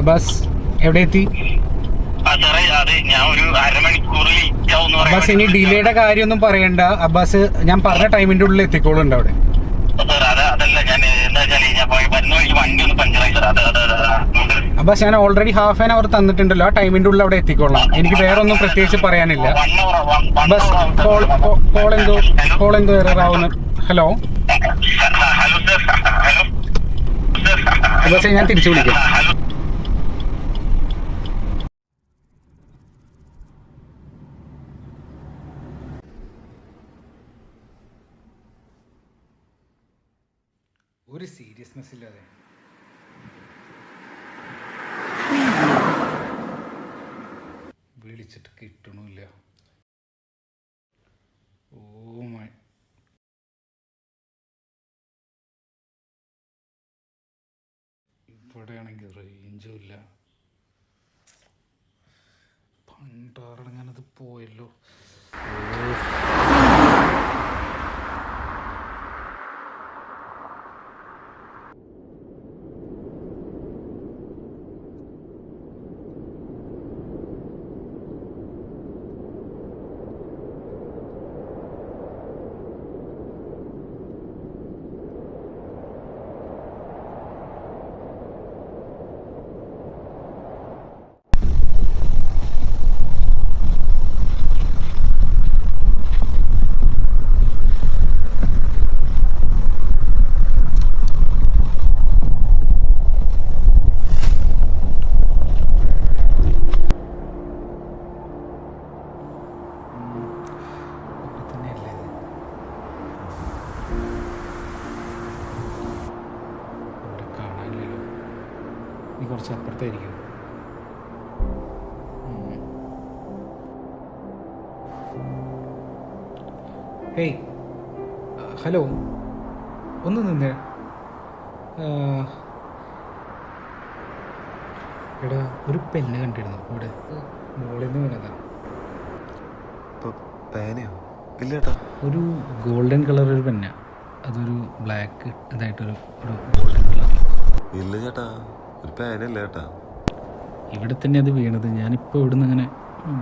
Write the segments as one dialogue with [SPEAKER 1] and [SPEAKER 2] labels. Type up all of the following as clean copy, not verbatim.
[SPEAKER 1] Abbas എവിടെ എത്തി? Abbas ഇനി ഡിലേയുടെ കാര്യമൊന്നും പറയണ്ട. അബ്ബാസ് ഞാൻ പറഞ്ഞ ടൈമിന്റെ ഉള്ളിൽ എത്തിക്കോളുണ്ട് അവിടെ. അബ്ബാസ് ഞാൻ ഓൾറെഡി ഹാഫ് ആൻ അവർ തന്നിട്ടുണ്ടല്ലോ, ആ ടൈമിന്റെ ഉള്ളിൽ അവിടെ എത്തിക്കോളാം. എനിക്ക് വേറെ ഒന്നും പ്രത്യേകിച്ച് പറയാനില്ല. അബ്ബാസ് കോൾ എന്തോ എറർ ആവുന്നു. ഹലോ അബ്ബാസ്, ഞാൻ തിരിച്ചു വിളിക്കാം. ഒരു സീരിയസ്നെസ് ഇല്ലാതെ വിളിച്ചിട്ട് കിട്ടണില്ല. ഓ മൈ, ഇവിടെയാണെങ്കിൽ റേഞ്ചും ഇല്ല. പണ്ടാറടങ്ങാനത് പോയല്ലോ. കുറച്ച് അപ്പുറത്തായിരിക്കും. ഹേയ് ഹലോ, ഒന്ന് നിന്നേ. എടാ, ഒരു പെണ്ണ് കണ്ടിരുന്നു ഇവിടെ, മോളിൽ നിന്ന് വീണതാ. ഒരു ഗോൾഡൻ കളർ ഒരു പെന്ന, അതൊരു ബ്ലാക്ക് ഇതായിട്ടൊരു ഗോൾഡൻ കളർ.
[SPEAKER 2] ഇല്ല ചേട്ടാ, ഒരു പേനല്ല ചേട്ടാ.
[SPEAKER 1] ഇവിടെ തന്നെ അത് വീണത്. ഞാനിപ്പോൾ ഇവിടെ നിന്ന് ഇങ്ങനെ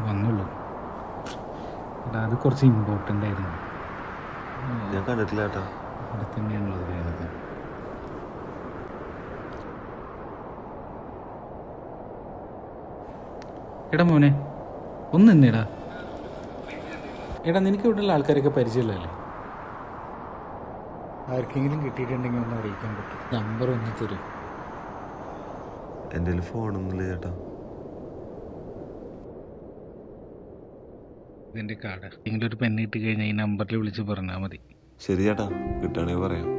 [SPEAKER 1] വന്നുള്ളൂ. എടാ, അത് കുറച്ച് ഇമ്പോർട്ടൻ്റ് ആയിരുന്നു.
[SPEAKER 2] ഞാൻ കണ്ടിട്ടില്ല ചേട്ടാ.
[SPEAKER 1] ഇവിടെ തന്നെയാണുള്ളത് വീണത്. എടാ മോനെ, ഒന്ന് നിന്നേടാ. എടാ, നിനക്ക് ഇവിടെയുള്ള ആൾക്കാരൊക്കെ പരിചയമില്ലല്ലേ? ആർക്കെങ്കിലും കിട്ടിയിട്ടുണ്ടെങ്കിൽ ഒന്ന് അറിയിക്കാൻ പറ്റും. നമ്പർ ഒന്ന് തരും.
[SPEAKER 2] എൻ്റെ ഫോണൊന്നുമില്ല ചേട്ടാ.
[SPEAKER 1] ഇതെൻ്റെ കാർഡ്. എങ്കിലും ഒരു പെണ്ണ് കിട്ടി കഴിഞ്ഞാൽ ഈ നമ്പറിൽ വിളിച്ച് പറഞ്ഞാൽ മതി.
[SPEAKER 2] ശരി ചേട്ടാ, കിട്ടുകയാണെങ്കിൽ പറയാം.